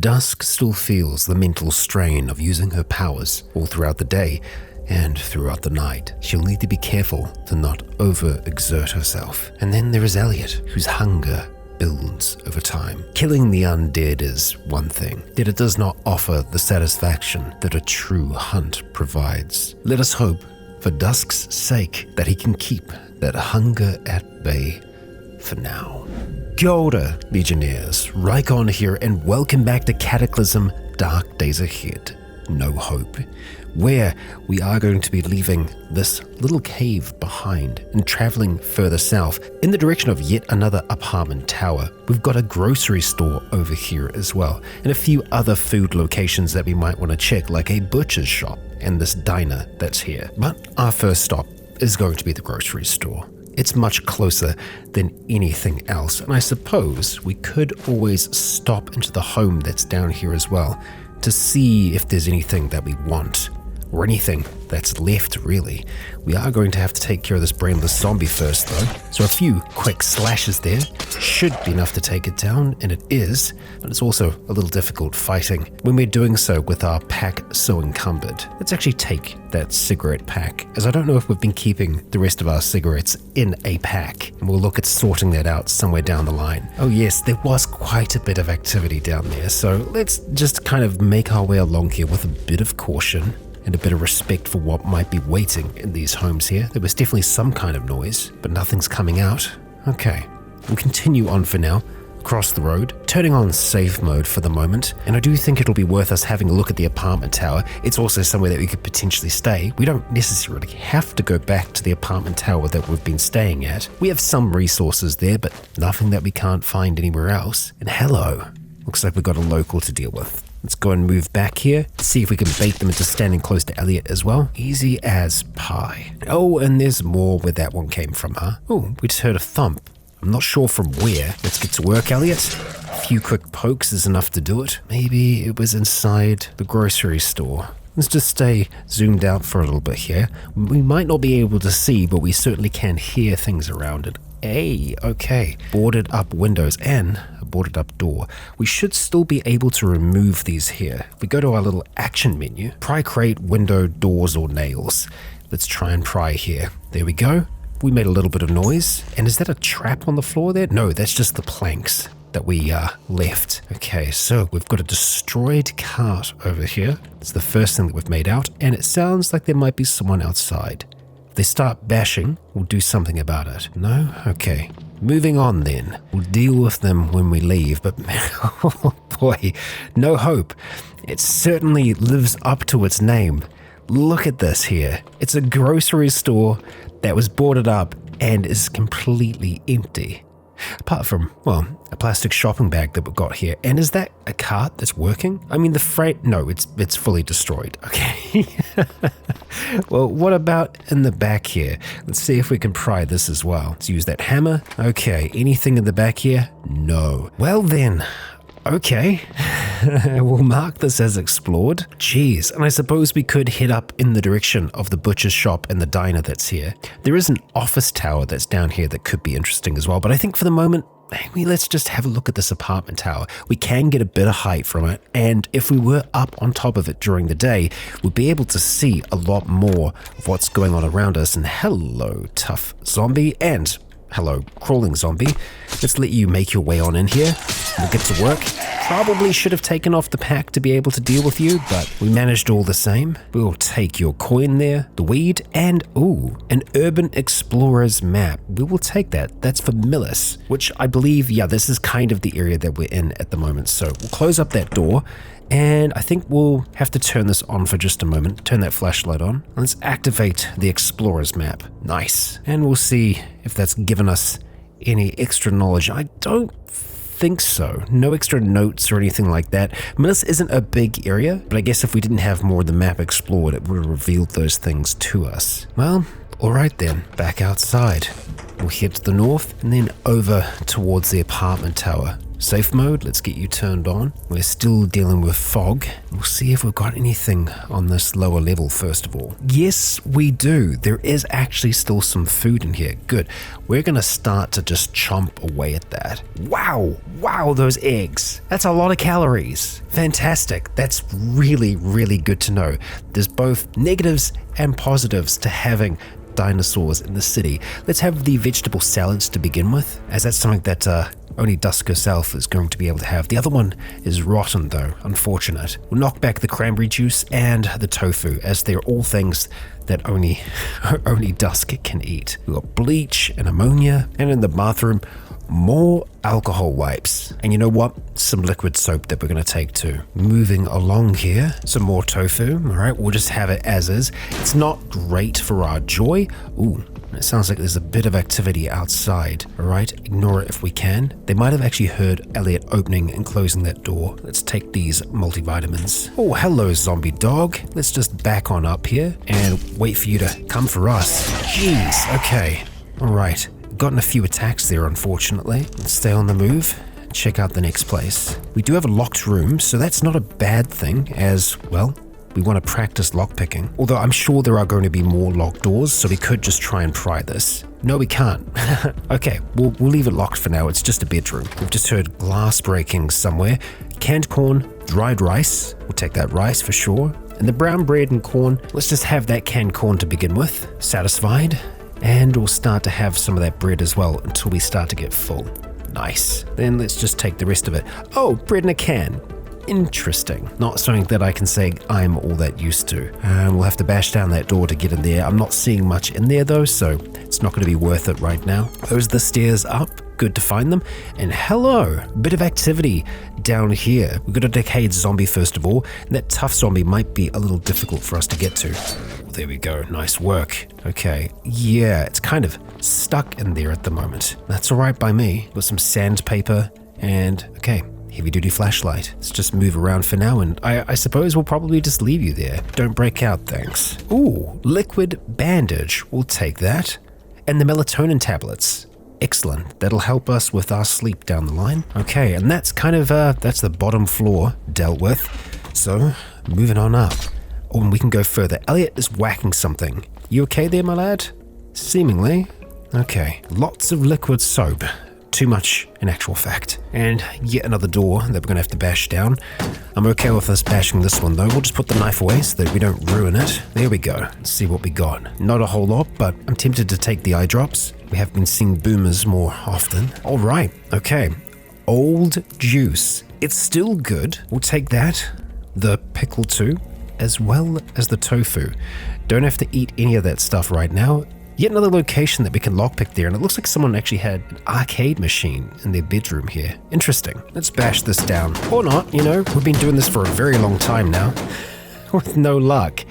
Dusk still feels the mental strain of using her powers all throughout the day and throughout the night. She'll need to be careful to not overexert herself. And then there is Elliot, whose hunger builds over time. Killing the undead is one thing, yet it does not offer the satisfaction that a true hunt provides. Let us hope, for Dusk's sake, that he can keep that hunger at bay for now. Kia ora, Legionnaires, Rycon here, and welcome back to Cataclysm Dark Days Ahead. No Hope, where we are going to be leaving this little cave behind and traveling further south in the direction of yet another apartment tower. We've got a grocery store over here as well, and a few other food locations that we might want to check, like a butcher's shop and this diner that's here. But our first stop is going to be the grocery store. It's much closer than anything else, and I suppose we could always stop into the home that's down here as well to see if there's anything that we want, or anything that's left, really. We are going to have to take care of this brainless zombie first, though, so a few quick slashes there should be enough to take it down, and it is, but it's also a little difficult fighting when we're doing so with our pack so encumbered. Let's actually take that cigarette pack, as I don't know if we've been keeping the rest of our cigarettes in a pack, and we'll look at sorting that out somewhere down the line. Oh yes, there was quite a bit of activity down there, so let's just kind of make our way along here with a bit of caution and a bit of respect for what might be waiting in these homes here. There was definitely some kind of noise, but nothing's coming out. Okay, we'll continue on for now, across the road, turning on safe mode for the moment, and I do think it'll be worth us having a look at the apartment tower. It's also somewhere that we could potentially stay. We don't necessarily have to go back to the apartment tower that we've been staying at. We have some resources there, but nothing that we can't find anywhere else. And hello, looks like we've got a local to deal with. Let's go and move back here, see if we can bait them into standing close to Elliot as well. Easy as pie. Oh, and there's more where that one came from, huh? Oh, we just heard a thump. I'm not sure from where. Let's get to work, Elliot. A few quick pokes is enough to do it. Maybe it was inside the grocery store. Let's just stay zoomed out for a little bit here. We might not be able to see, but we certainly can hear things around it. Hey, okay. Boarded up windows and a boarded up door. We should still be able to remove these here. If we go to our little action menu, pry crate, window, doors, or nails. Let's try and pry here. There we go. We made a little bit of noise. And is that a trap on the floor there? No, that's just the planks that we left. Okay, so we've got a destroyed cart over here. It's the first thing that we've made out, and it sounds like there might be someone outside. If they start bashing, we'll do something about it. No? Okay. Moving on then. We'll deal with them when we leave, but oh boy, no hope. It certainly lives up to its name. Look at this here. It's a grocery store that was boarded up and is completely empty. Apart from, well, a plastic shopping bag that we've got here. And is that a cart that's working? I mean, the freight, no, it's fully destroyed. Okay. Well, what about in the back here? Let's see if we can pry this as well. Let's use that hammer. Okay, anything in the back here? No. Well then, okay. We'll mark this as explored. Jeez, and I suppose we could head up in the direction of the butcher's shop and the diner that's here. There is an office tower that's down here that could be interesting as well, but I think for the moment, maybe let's just have a look at this apartment tower. We can get a bit of height from it, and if we were up on top of it during the day, we'll be able to see a lot more of what's going on around us. And hello, tough zombie, and hello, crawling zombie. Let's let you make your way on in here. We'll get to work. Probably should have taken off the pack to be able to deal with you, but we managed all the same. We'll take your coin there, the weed, and ooh, an urban explorer's map. We will take that. That's for Millis, which I believe, yeah, this is kind of the area that we're in at the moment. So we'll close up that door, and I think we'll have to turn this on for just a moment. Turn that flashlight on. Let's activate the explorer's map. Nice. And we'll see if that's given us any extra knowledge. I don't think so. No extra notes or anything like that. I mean, this isn't a big area, but I guess if we didn't have more of the map explored, it would have revealed those things to us. Well, alright then, back outside. We'll head to the north and then over towards the apartment tower. Safe mode, let's get you turned on. We're still dealing with fog. We'll see if we've got anything on this lower level first of all. Yes, we do. There is actually still some food in here. Good. We're gonna start to just chomp away at that. Wow, those eggs. That's a lot of calories. Fantastic. That's really, really good to know. There's both negatives and positives to having dinosaurs in the city. Let's have the vegetable salads to begin with, as that's something that only Dusk herself is going to be able to have. The other one is rotten though, unfortunate. We'll knock back the cranberry juice and the tofu, as they're all things that only Dusk can eat. We've got bleach and ammonia, and in the bathroom, more alcohol wipes. And you know what? Some liquid soap that we're going to take too. Moving along here, some more tofu. All right, we'll just have it as is. It's not great for our joy. Ooh, it sounds like there's a bit of activity outside. All right, ignore it if we can. They might have actually heard Elliot opening and closing that door. Let's take these multivitamins. Oh, hello, zombie dog. Let's just back on up here and wait for you to come for us. Jeez, okay. All right. Gotten a few attacks there, unfortunately. Let's stay on the move. Check out the next place. We do have a locked room, so that's not a bad thing, as, well, we want to practice lockpicking. Although I'm sure there are going to be more locked doors, so we could just try and pry this. No, we can't. Okay, we'll leave it locked for now. It's just a bedroom. We've just heard glass breaking somewhere. Canned corn, dried rice. We'll take that rice for sure. And the brown bread and corn, let's just have that canned corn to begin with. Satisfied? And we'll start to have some of that bread as well until we start to get full. Nice. Then let's just take the rest of it. Oh, bread in a can. Interesting. Not something that I can say I'm all that used to. We'll have to bash down that door to get in there. I'm not seeing much in there though, so it's not going to be worth it right now. Those are the stairs up. Good to find them. And hello, bit of activity down here. We've got a decayed zombie first of all, and that tough zombie might be a little difficult for us to get to. Well, there we go, nice work. Okay, yeah, it's kind of stuck in there at the moment. That's all right by me. Got some sandpaper and, okay, heavy-duty flashlight. Let's just move around for now, and I suppose we'll probably just leave you there. Don't break out, thanks. Ooh, liquid bandage. We'll take that. And the melatonin tablets. Excellent. That'll help us with our sleep down the line. Okay, and that's kind of, that's the bottom floor dealt with. So, moving on up. Oh, and we can go further. Elliot is whacking something. You okay there, my lad? Seemingly. Okay, lots of liquid soap. Too much, in actual fact. And yet another door that we're going to have to bash down. I'm okay with us bashing this one though. We'll just put the knife away so that we don't ruin it. There we go. Let's see what we got. Not a whole lot, but I'm tempted to take the eye drops. We have been seeing boomers more often. All right, okay. Old juice. It's still good. We'll take that. The pickle too, as well as the tofu. Don't have to eat any of that stuff right now. Yet another location that we can lockpick there, and it looks like someone actually had an arcade machine in their bedroom here. Interesting. Let's bash this down. Or not, you know, we've been doing this for a very long time now, with no luck.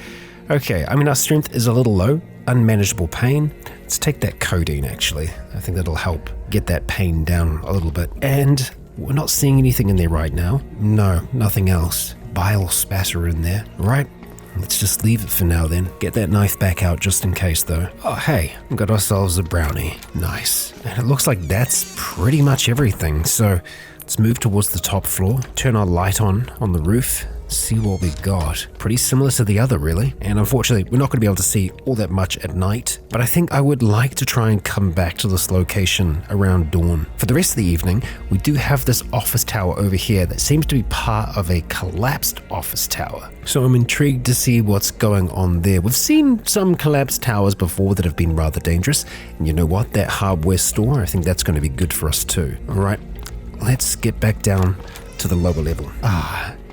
Okay, I mean, our strength is a little low, unmanageable pain. Let's take that codeine, actually. I think that'll help get that pain down a little bit. And we're not seeing anything in there right now. No, nothing else. Bile spatter in there, right? Let's just leave it for now then. Get that knife back out just in case though. Oh hey, we got ourselves a brownie. Nice. And it looks like that's pretty much everything. So let's move towards the top floor. Turn our light on the roof. See what we got. Pretty similar to the other really. And unfortunately, we're not going to be able to see all that much at night. But I think I would like to try and come back to this location around dawn. For the rest of the evening, we do have this office tower over here that seems to be part of a collapsed office tower. So I'm intrigued to see what's going on there. We've seen some collapsed towers before that have been rather dangerous. And you know what? That hardware store, I think that's going to be good for us too. All right, let's get back down to the lower level.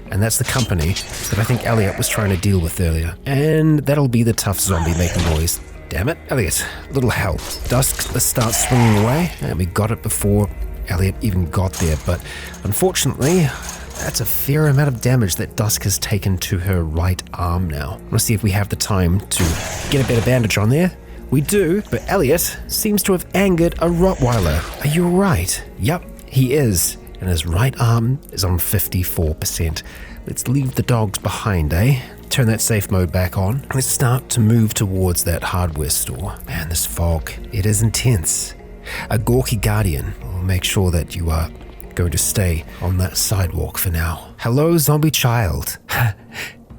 And that's the company that I think Elliot was trying to deal with earlier. And that'll be the tough zombie making noise. Damn it, Elliot, little help. Dusk starts swinging away, and we got it before Elliot even got there. But unfortunately, that's a fair amount of damage that Dusk has taken to her right arm now. Let's see if we have the time to get a better bandage on there. We do, but Elliot seems to have angered a Rottweiler. Are you alright? Yep, he is. And his right arm is on 54%. Let's leave the dogs behind, eh? Turn that safe mode back on. Let's start to move towards that hardware store. Man, this fog, it is intense. A gawky guardian will make sure that you are going to stay on that sidewalk for now. Hello, zombie child.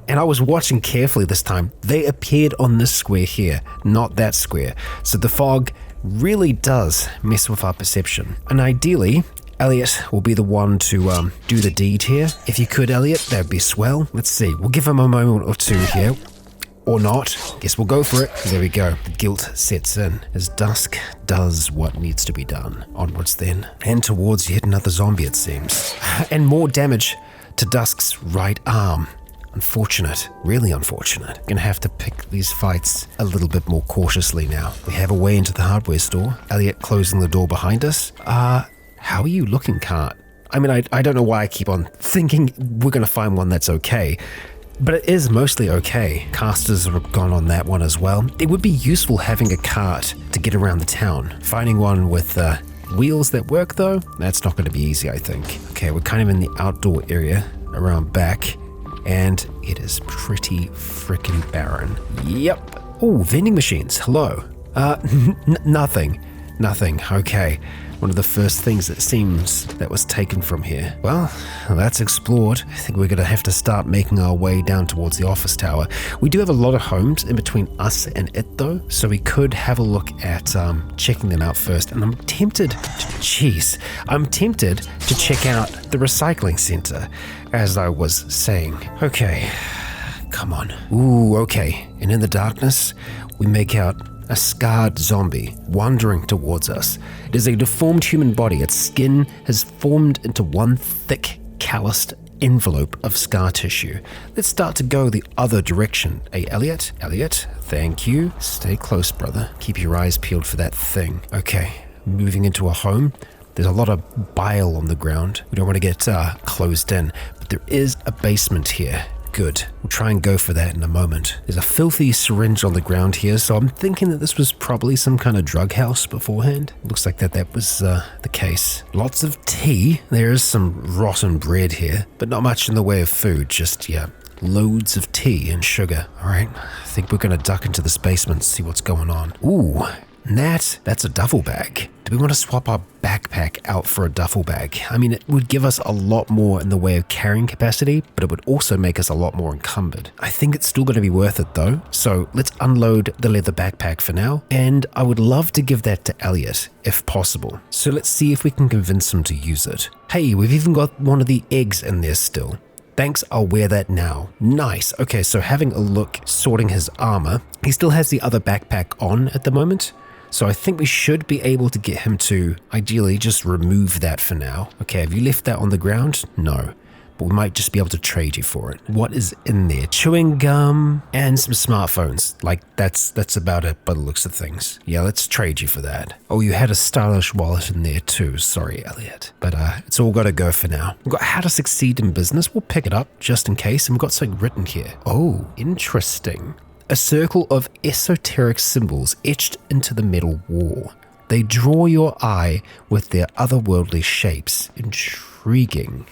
And I was watching carefully this time. They appeared on this square here, not that square. So the fog really does mess with our perception. And ideally, Elliot will be the one to do the deed here. If you could, Elliot, that'd be swell. Let's see. We'll give him a moment or two here. Or not. Guess we'll go for it. There we go. The guilt sets in as Dusk does what needs to be done. Onwards then. And towards yet another zombie, it seems. And more damage to Dusk's right arm. Unfortunate, really unfortunate. Gonna have to pick these fights a little bit more cautiously now. We have a way into the hardware store. Elliot closing the door behind us. How are you looking, Cart? I mean, I don't know why I keep on thinking we're gonna find one that's okay, but it is mostly okay. Casters have gone on that one as well. It would be useful having a cart to get around the town. Finding one with wheels that work though, that's not gonna be easy, I think. Okay, we're kind of in the outdoor area around back. And it is pretty freaking barren. Yep. Oh, vending machines. Hello. Nothing. Okay. One of the first things it seems that was taken from here. Well, that's explored. I think we're going to have to start making our way down towards the office tower. We do have a lot of homes in between us and it though, so we could have a look at checking them out first. And I'm tempted to check out the recycling center, as I was saying. Okay, come on. Ooh, okay. And in the darkness, we make out a scarred zombie wandering towards us. It is a deformed human body. Its skin has formed into one thick, calloused envelope of scar tissue. Let's start to go the other direction. Hey, Elliot? Elliot, thank you. Stay close, brother. Keep your eyes peeled for that thing. Okay, moving into a home. There's a lot of bile on the ground. We don't want to get closed in, but there is a basement here. Good. We'll try and go for that in a moment. There's a filthy syringe on the ground here, so I'm thinking that this was probably some kind of drug house beforehand. Looks like that was the case. Lots of tea. There is some rotten bread here, but not much in the way of food. Just, loads of tea and sugar. All right, I think we're going to duck into this basement and see what's going on. Ooh, that's a duffel bag. Do we want to swap our backpack out for a duffel bag? I mean, it would give us a lot more in the way of carrying capacity, but it would also make us a lot more encumbered. I think it's still going to be worth it though. So let's unload the leather backpack for now. And I would love to give that to Elliot, if possible. So let's see if we can convince him to use it. Hey, we've even got one of the eggs in there still. Thanks, I'll wear that now. Nice. Okay, so having a look, sorting his armor. He still has the other backpack on at the moment. So I think we should be able to get him to, ideally, just remove that for now. Okay, have you left that on the ground? No. But we might just be able to trade you for it. What is in there? Chewing gum and some smartphones. Like, that's about it by the looks of things. Yeah, let's trade you for that. Oh, you had a stylish wallet in there too. Sorry, Elliot. But it's all got to go for now. We've got how to succeed in business. We'll pick it up just in case. And we've got something written here. Oh, interesting. A circle of esoteric symbols etched into the metal wall. They draw your eye with their otherworldly shapes. Intriguing.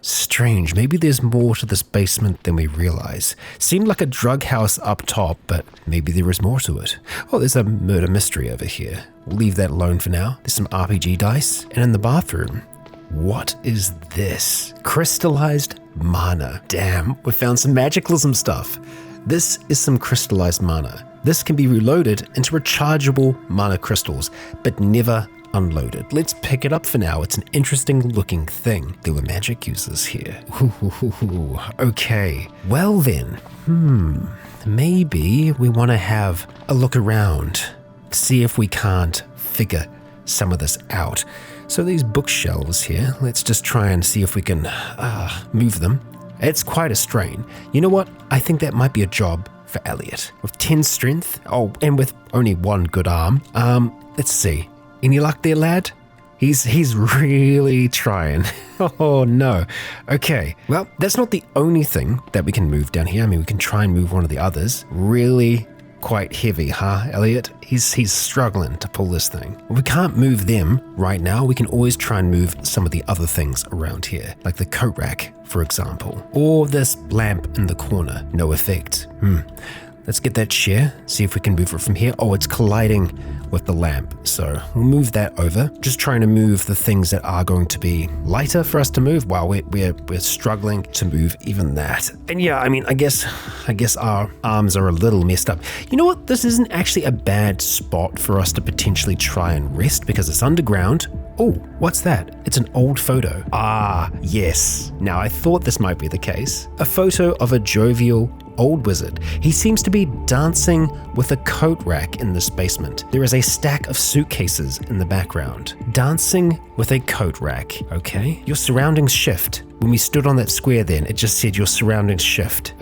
Strange. Maybe there's more to this basement than we realize. Seemed like a drug house up top, but maybe there is more to it. Oh, there's a murder mystery over here. We'll leave that alone for now. There's some RPG dice. And in the bathroom, what is this? Crystallized mana. Damn, we found some magicalism stuff. This is some crystallized mana. This can be reloaded into rechargeable mana crystals, but never unloaded. Let's pick it up for now. It's an interesting looking thing. There were magic users here. Ooh, okay. Well then, maybe we want to have a look around, see if we can't figure some of this out. So these bookshelves here, let's just try and see if we can move them. It's quite a strain. You know what? I think that might be a job for Elliot. With 10 strength, and with only one good arm. Let's see. Any luck there, lad? He's really trying. Oh no. Okay. Well, that's not the only thing that we can move down here. I mean, we can try and move one of the others. Really quite heavy, huh, Elliot? He's struggling to pull this thing. We can't move them right now. We can always try and move some of the other things around here, like the coat rack, for example, or this lamp in the corner. No effect. let's get that chair, see if we can move it from here. Oh, it's colliding with the lamp, so we'll move that over. Just trying to move the things that are going to be lighter for us to move while we're struggling to move even that. And yeah, I mean, I guess our arms are a little messed up. You know what? This isn't actually a bad spot for us to potentially try and rest because it's underground. Oh, what's that? It's an old photo. Ah, yes. Now, I thought this might be the case. A photo of a jovial old wizard. He seems to be dancing with a coat rack in this basement. There is a stack of suitcases in the background. Dancing with a coat rack. Okay. Your surroundings shift. When we stood on that square then, it just said your surroundings shift.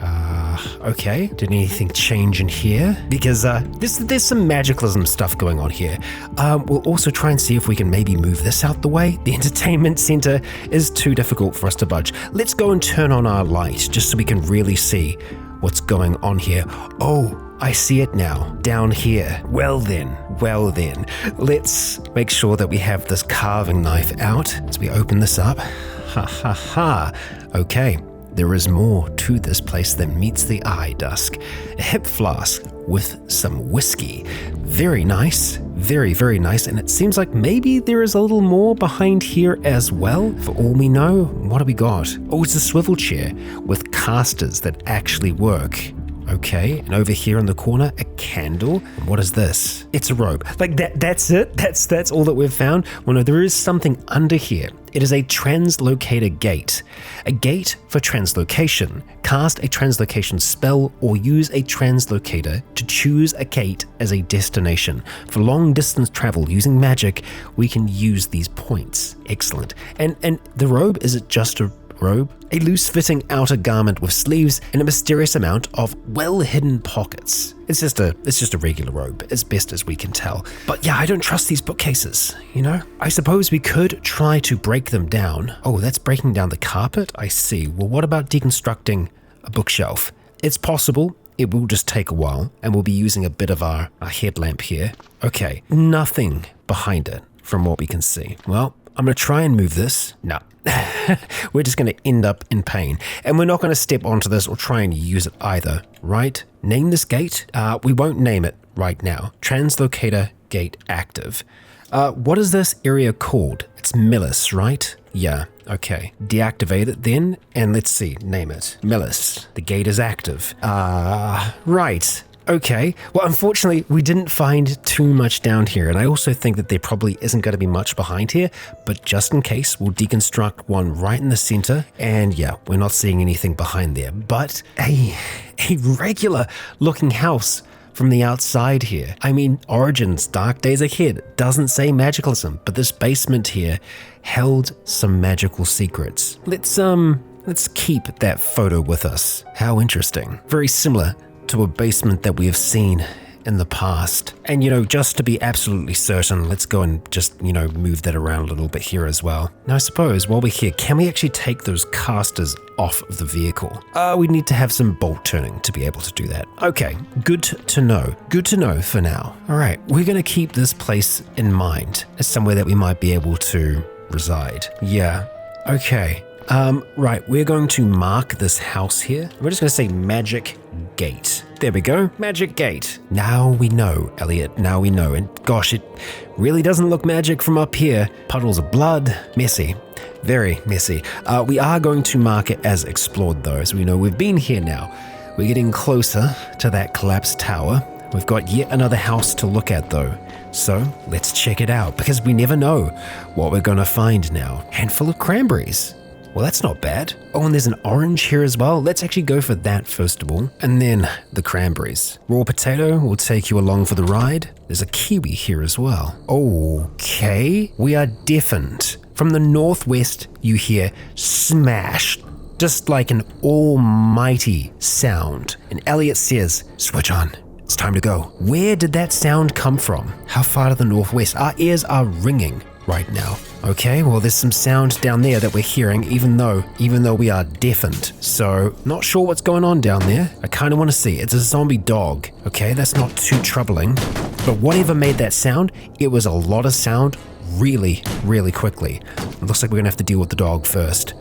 Okay. Did anything change in here? Because there's some magicalism stuff going on here. We'll also try and see if we can maybe move this out the way. The entertainment center is too difficult for us to budge. Let's go and turn on our light just so we can really see what's going on here. Oh, I see it now, down here. Well then, let's make sure that we have this carving knife out as we open this up. Ha ha ha. Okay, there is more to this place than meets the eye, Dusk. A hip flask with some whiskey. Very nice, very, very nice. And it seems like maybe there is a little more behind here as well. For all we know, what do we got? Oh, it's a swivel chair with casters that actually work. Okay, and over here in the corner, a candle. What is this? It's a rope. Like that's it? That's all that we've found? Well, no, there is something under here. It is a translocator gate. A gate for translocation. Cast a translocation spell or use a translocator to choose a gate as a destination. For long distance travel using magic, we can use these points. Excellent. And the robe, is it just a robe? A loose-fitting outer garment with sleeves and a mysterious amount of well-hidden pockets. It's just a regular robe, as best as we can tell. But yeah, I don't trust these bookcases, you know? I suppose we could try to break them down. Oh, that's breaking down the carpet? I see. Well, what about deconstructing a bookshelf? It's possible. It will just take a while, and we'll be using a bit of our headlamp here. Okay, nothing behind it from what we can see. Well, I'm going to try and move this. No. We're just going to end up in pain. And we're not going to step onto this or try and use it either, right? Name this gate? We won't name it right now. Translocator gate active. What is this area called? It's Millis, right? Yeah, okay. Deactivate it then, and let's see, name it. Millis. The gate is active. Right. Okay, well, unfortunately, we didn't find too much down here, and I also think that there probably isn't going to be much behind here, but just in case, we'll deconstruct one right in the center, and yeah, we're not seeing anything behind there, but a regular looking house from the outside here. I mean, Origins, Dark Days Ahead, doesn't say magicalism, but this basement here held some magical secrets. Let's keep that photo with us. How interesting. Very similar to a basement that we have seen in the past. And, you know, just to be absolutely certain, let's go and just, you know, move that around a little bit here as well. Now, I suppose while we're here, can we actually take those casters off of the vehicle? We need to have some bolt turning to be able to do that. Okay, good to know. Good to know for now. All right, we're going to keep this place in mind as somewhere that we might be able to reside. Yeah, okay. Right, we're going to mark this house here. We're just going to say magic gate. There we go, magic gate. Now we know, Elliot, now we know. And gosh, it really doesn't look magic from up here. Puddles of blood, messy, very messy. We are going to mark it as explored though, so we know we've been here now. We're getting closer to that collapsed tower. We've got yet another house to look at though. So let's check it out because we never know what we're going to find now. Handful of cranberries. Well, that's not bad. Oh, and there's an orange here as well. Let's actually go for that first of all. And then the cranberries. Raw potato will take you along for the ride. There's a kiwi here as well. Okay, we are deafened. From the northwest, you hear smash, just like an almighty sound. And Elliot says, switch on. It's time to go. Where did that sound come from? How far to the northwest? Our ears are ringing right now. Okay, well, there's some sound down there that we're hearing, even though we are deafened. So, not sure what's going on down there. I kind of want to see. It's a zombie dog. Okay, that's not too troubling. But whatever made that sound, it was a lot of sound really, really quickly. It looks like we're gonna have to deal with the dog first.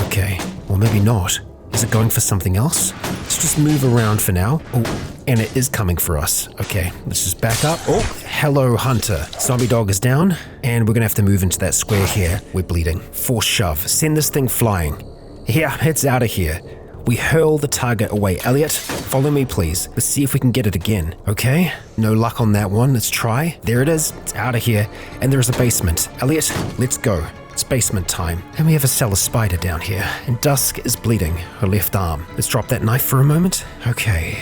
Okay, well, maybe not. Is it going for something else? Let's just move around for now. Oh, and it is coming for us. Okay, let's just back up. Oh, hello, Hunter. Zombie dog is down, and we're gonna have to move into that square here. We're bleeding. Force shove. Send this thing flying. Yeah, it's out of here. We hurl the target away. Elliot, follow me, please. Let's see if we can get it again. Okay, no luck on that one. Let's try. There it is. It's out of here. And there's a basement. Elliot, let's go. It's basement time. And we have a cellar spider down here. And Dusk is bleeding her left arm. Let's drop that knife for a moment. Okay.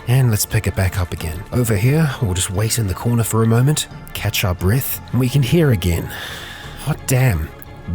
And let's pick it back up again. Over here, we'll just wait in the corner for a moment, catch our breath, and we can hear again. Hot damn.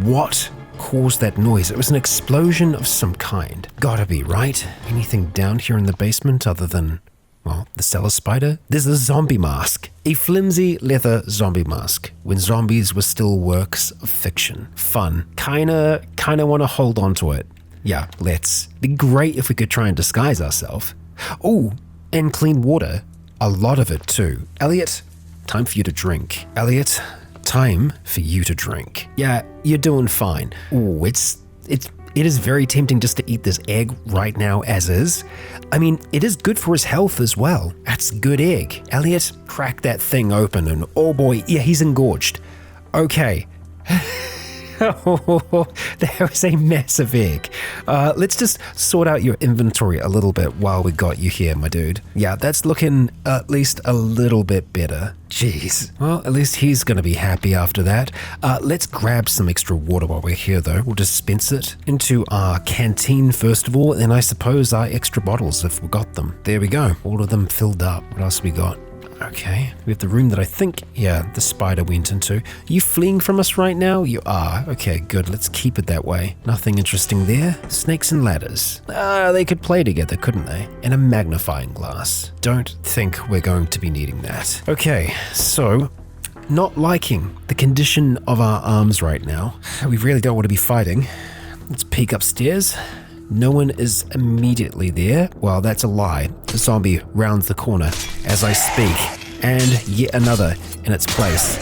What caused that noise? It was an explosion of some kind. Gotta be, right? Anything down here in the basement other than, well, the cellar spider? There's a zombie mask. A flimsy leather zombie mask. When zombies were still works of fiction. Fun. Kinda wanna hold on to it. Yeah, let's. Be great if we could try and disguise ourselves. Oh, and clean water. A lot of it too. Elliot, time for you to drink. Elliot, time for you to drink. Yeah, you're doing fine. Oh, it is very tempting just to eat this egg right now as is. I mean, it is good for his health as well. That's good egg. Elliot, crack that thing open and oh boy, yeah, he's engorged. Okay. Oh, that was a massive egg. Let's just sort out your inventory a little bit while we got you here, my dude. Yeah, that's looking at least a little bit better. Jeez. Well, at least he's going to be happy after that. Let's grab some extra water while we're here, though. We'll dispense it into our canteen first of all, and I suppose our extra bottles if we got them. There we go. All of them filled up. What else we got? Okay, we have the room that I think, yeah, the spider went into. Are you fleeing from us right now? You are. Okay, good. Let's keep it that way. Nothing interesting there. Snakes and ladders. They could play together, couldn't they? And a magnifying glass. Don't think we're going to be needing that. Okay, so not liking the condition of our arms right now. We really don't want to be fighting. Let's peek upstairs. No one is immediately there. Well, that's a lie. The zombie rounds the corner as I speak. And yet another in its place.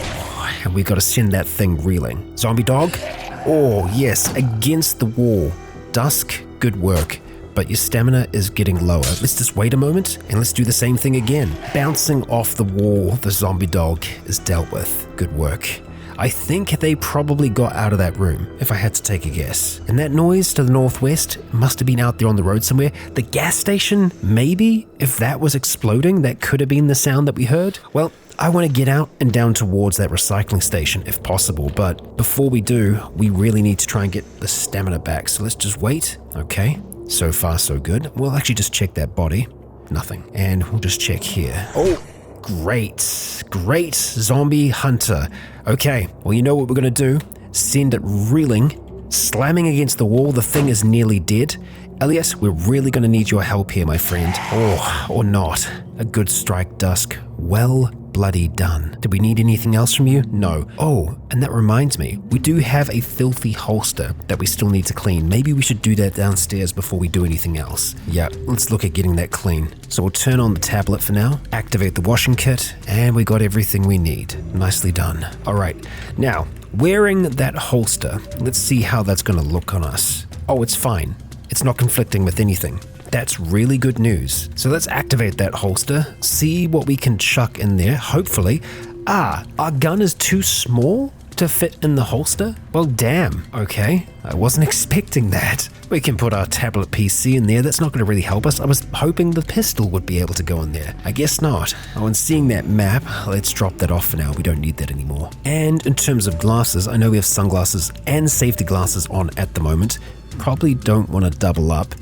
And we got to send that thing reeling. Zombie dog? Oh, yes, against the wall. Dusk, good work. But your stamina is getting lower. Let's just wait a moment and let's do the same thing again. Bouncing off the wall, the zombie dog is dealt with. Good work. I think they probably got out of that room, if I had to take a guess. And that noise to the northwest must have been out there on the road somewhere. The gas station, maybe? If that was exploding, that could have been the sound that we heard. Well, I want to get out and down towards that recycling station if possible, but before we do, we really need to try and get the stamina back. So let's just wait. Okay, so far so good. We'll actually just check that body. Nothing. And we'll just check here. Oh! Great zombie hunter. Okay, well, you know what we're gonna do? Send it reeling, slamming against the wall. The thing is nearly dead. Elias, we're really gonna need your help here, my friend. Or not. A good strike, Dusk. Well bloody done. Did we need anything else from you? No. Oh, and that reminds me, we do have a filthy holster that we still need to clean. Maybe we should do that downstairs before we do anything else. Yeah, let's look at getting that clean. So we'll turn on the tablet for now, activate the washing kit, and we got everything we need. Nicely done. All right, now, wearing that holster, let's see how that's gonna look on us. Oh, it's fine. It's not conflicting with anything. That's really good news. So let's activate that holster, see what we can chuck in there, hopefully. Our gun is too small to fit in the holster? Well, damn. Okay, I wasn't expecting that. We can put our tablet PC in there. That's not going to really help us. I was hoping the pistol would be able to go in there. I guess not. Oh, and seeing that map, let's drop that off for now. We don't need that anymore. And in terms of glasses, I know we have sunglasses and safety glasses on at the moment. Probably don't want to double up.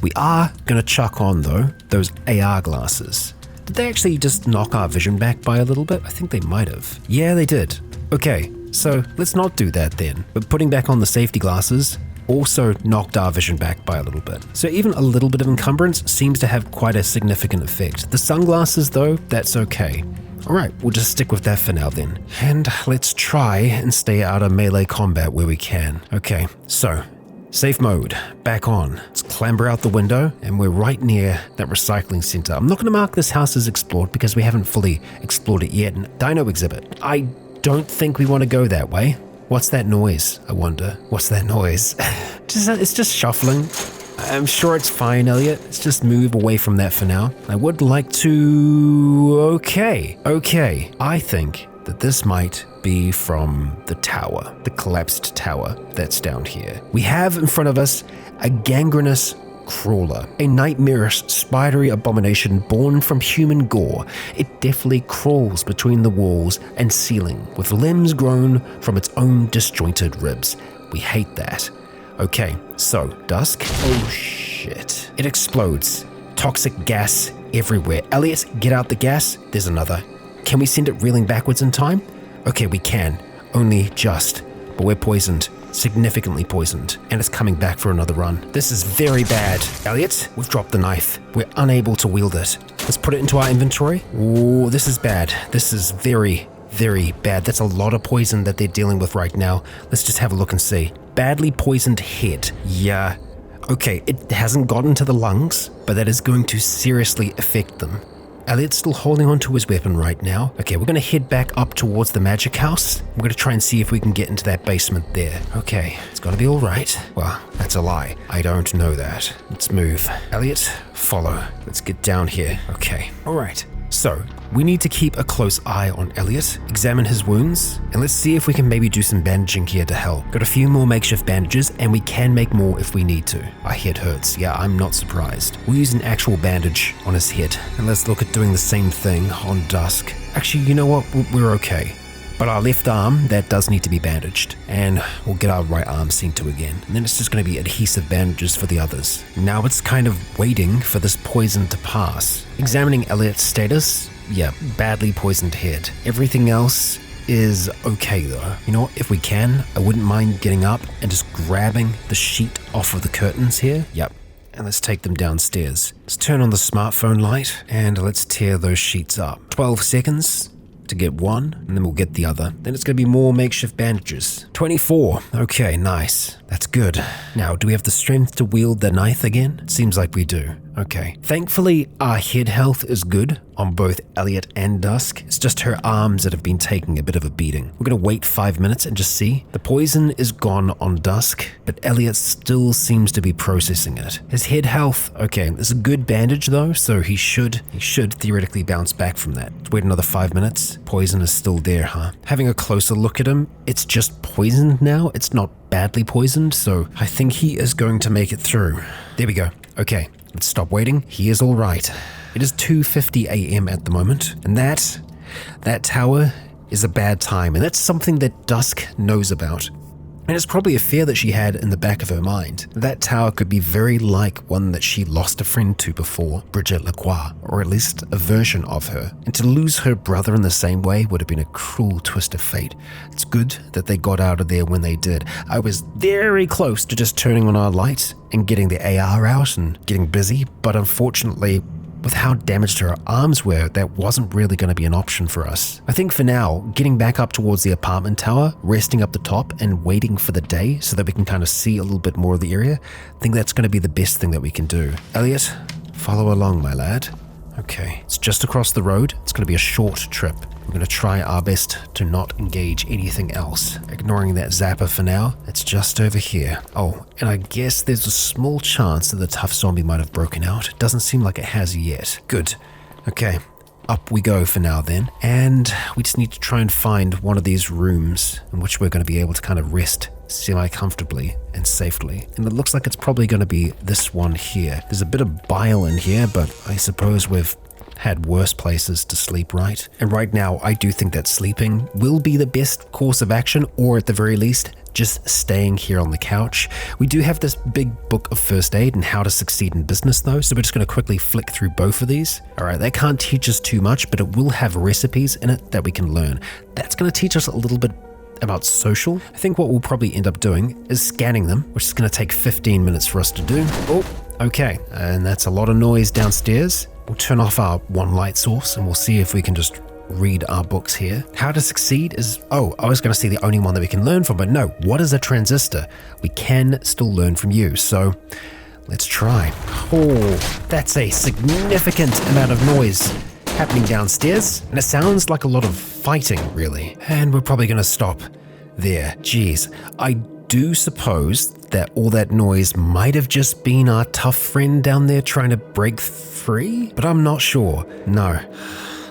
We are going to chuck on, though, those AR glasses. Did they actually just knock our vision back by a little bit? I think they might have. Yeah, they did. Okay, so let's not do that then. But putting back on the safety glasses also knocked our vision back by a little bit. So even a little bit of encumbrance seems to have quite a significant effect. The sunglasses, though, that's okay. All right, we'll just stick with that for now then. And let's try and stay out of melee combat where we can. Okay, so safe mode, back on. Let's clamber out the window, and we're right near that recycling center. I'm not going to mark this house as explored because we haven't fully explored it yet. And Dino exhibit. I don't think we want to go that way. What's that noise, I wonder? What's that noise? It's just shuffling. I'm sure it's fine, Elliot. Let's just move away from that for now. I would like to... Okay. I think that this might be from the tower, the collapsed tower that's down here. We have in front of us a gangrenous crawler, a nightmarish, spidery abomination born from human gore. It deftly crawls between the walls and ceiling, with limbs grown from its own disjointed ribs. We hate that. Okay, so, Dusk. Oh shit. It explodes. Toxic gas everywhere. Elliot, get out the gas. There's another. Can we send it reeling backwards in time? Okay, we can. Only just. But we're poisoned. Significantly poisoned, and it's coming back for another run. This is very bad. Elliot, we've dropped the knife. We're unable to wield it. Let's put it into our inventory. Ooh, this is bad. This is very, very bad. That's a lot of poison that they're dealing with right now. Let's just have a look and see. Badly poisoned head. Yeah. Okay, it hasn't gotten to the lungs, but that is going to seriously affect them. Elliot's still holding onto his weapon right now. Okay, we're going to head back up towards the magic house. We're going to try and see if we can get into that basement there. Okay, it's going to be all right. Well, that's a lie. I don't know that. Let's move. Elliot, follow. Let's get down here. Okay, all right. So, we need to keep a close eye on Elliot, examine his wounds, and let's see if we can maybe do some bandaging here to help. Got a few more makeshift bandages, and we can make more if we need to. Our head hurts. Yeah, I'm not surprised. We'll use an actual bandage on his head, and let's look at doing the same thing on Dusk. Actually, you know what? We're okay. But our left arm, that does need to be bandaged, and we'll get our right arm seen to again. And then it's just going to be adhesive bandages for the others. Now it's kind of waiting for this poison to pass. Examining Elliot's status, yeah, badly poisoned head. Everything else is okay though. You know what, if we can, I wouldn't mind getting up and just grabbing the sheet off of the curtains here. Yep. And let's take them downstairs. Let's turn on the smartphone light, and let's tear those sheets up. 12 seconds. To get one, and then we'll get the other. Then it's going to be more makeshift bandages. 24. Okay, nice. That's good. Now, do we have the strength to wield the knife again? It seems like we do. Okay. Thankfully, our head health is good on both Elliot and Dusk. It's just her arms that have been taking a bit of a beating. We're going to wait 5 minutes and just see. The poison is gone on Dusk, but Elliot still seems to be processing it. His head health, okay, there's a good bandage though, so he should theoretically bounce back from that. Let's wait another 5 minutes. Poison is still there, huh? Having a closer look at him, it's just poisoned now. It's not badly poisoned, so I think he is going to make it through. There we go. Okay, let's stop waiting. He is all right. It is 2:50 a.m. at the moment, and that tower is a bad time, and that's something that Dusk knows about. And it's probably a fear that she had in the back of her mind. That tower could be very like one that she lost a friend to before, Bridget Lacroix, or at least a version of her. And to lose her brother in the same way would have been a cruel twist of fate. It's good that they got out of there when they did. I was very close to just turning on our light and getting the AR out and getting busy, but unfortunately, with how damaged her arms were, that wasn't really going to be an option for us. I think for now, getting back up towards the apartment tower, resting up the top and waiting for the day so that we can kind of see a little bit more of the area, I think that's going to be the best thing that we can do. Elliot, follow along, my lad. Okay, it's just across the road. It's going to be a short trip. We're going to try our best to not engage anything else. Ignoring that zapper for now, it's just over here. Oh, and I guess there's a small chance that the tough zombie might have broken out. It doesn't seem like it has yet. Good. Okay, up we go for now then. And we just need to try and find one of these rooms in which we're going to be able to kind of rest semi-comfortably and safely. And it looks like it's probably going to be this one here. There's a bit of bile in here, but I suppose we've had worse places to sleep, right? And right now, I do think that sleeping will be the best course of action, or at the very least, just staying here on the couch. We do have this big book of first aid and how to succeed in business though, so we're just going to quickly flick through both of these. All right, they can't teach us too much, but it will have recipes in it that we can learn. That's going to teach us a little bit about social. I think what we'll probably end up doing is scanning them, which is going to take 15 minutes for us to do. Oh, okay, and that's a lot of noise downstairs. We'll turn off our one light source and we'll see if we can just read our books here. How to succeed is, oh, I was going to say the only one that we can learn from, but no, what is a transistor? We can still learn from you, so let's try. Oh, that's a significant amount of noise happening downstairs, and it sounds like a lot of fighting, really. And we're probably going to stop there. Jeez, I do suppose that all that noise might have just been our tough friend down there trying to break free, but I'm not sure. No.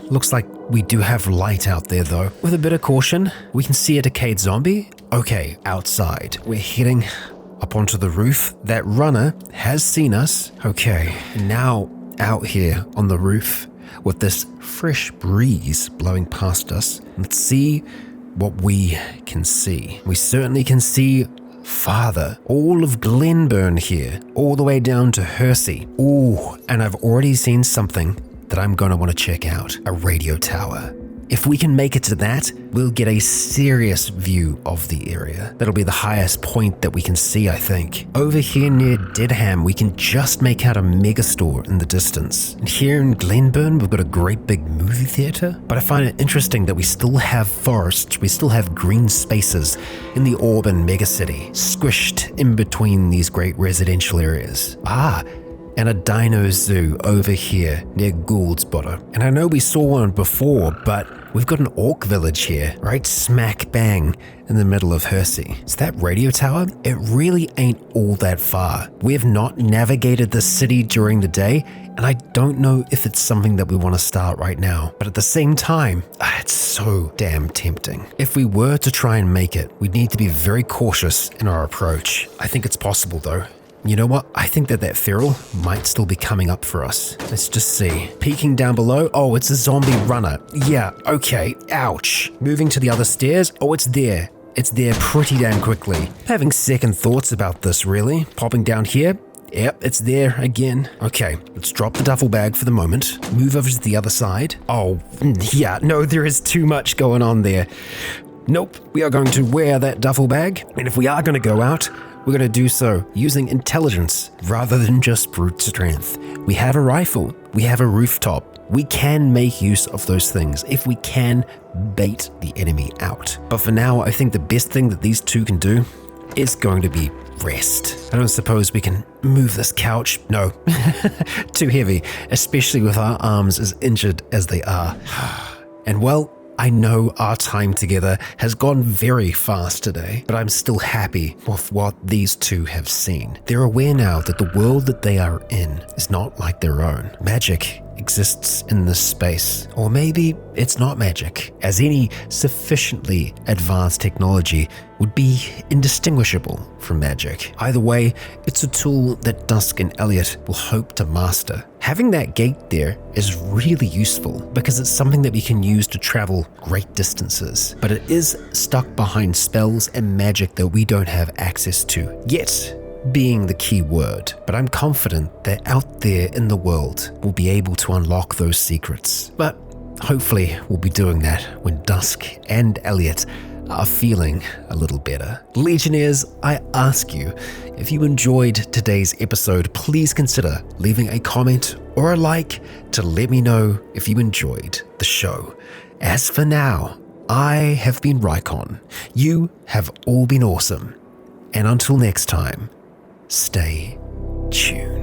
Looks like we do have light out there though. With a bit of caution, we can see a decayed zombie. Okay, outside. We're heading up onto the roof. That runner has seen us. Okay, now out here on the roof with this fresh breeze blowing past us. Let's see what we can see. We certainly can see farther. All of Glenburn here, all the way down to Hersey. Ooh, and I've already seen something that I'm going to want to check out. A radio tower. If we can make it to that, we'll get a serious view of the area. That'll be the highest point that we can see, I think. Over here near Dedham, we can just make out a megastore in the distance. And here in Glenburn, we've got a great big movie theater. But I find it interesting that we still have forests, we still have green spaces in the Auburn megacity, squished in between these great residential areas. And a dino zoo over here near Gouldsbottom. And I know we saw one before, but we've got an orc village here, right smack bang in the middle of Hersey. So that radio tower, it really ain't all that far. We have not navigated the city during the day, and I don't know if it's something that we want to start right now. But at the same time, it's so damn tempting. If we were to try and make it, we'd need to be very cautious in our approach. I think it's possible though. You know what? I think that feral might still be coming up for us. Let's just see. Peeking down below. Oh, it's a zombie runner. Yeah, okay. Ouch. Moving to the other stairs. Oh, it's there. It's there pretty damn quickly. Having second thoughts about this, really. Popping down here. Yep, it's there again. Okay, let's drop the duffel bag for the moment. Move over to the other side. Oh, yeah, no, there is too much going on there. Nope, we are going to wear that duffel bag. And if we are going to go out, we're going to do so using intelligence rather than just brute strength. We have a rifle. We have a rooftop. We can make use of those things if we can bait the enemy out. But for now, I think the best thing that these two can do is going to be rest. I don't suppose we can move this couch. No, too heavy, especially with our arms as injured as they are. And well, I know our time together has gone very fast today, but I'm still happy with what these two have seen. They're aware now that the world that they are in is not like their own. Magic exists in this space, or maybe it's not magic, as any sufficiently advanced technology would be indistinguishable from magic. Either way, it's a tool that Dusk and Elliot will hope to master. Having that gate there is really useful because it's something that we can use to travel great distances, but it is stuck behind spells and magic that we don't have access to yet, being the key word. But I'm confident that out there in the world we'll be able to unlock those secrets. But hopefully we'll be doing that when Dusk and Elliot are feeling a little better. Legionnaires, I ask you, if you enjoyed today's episode, please consider leaving a comment or a like to let me know if you enjoyed the show. As for now, I have been Rycon. You have all been awesome. And until next time, stay tuned.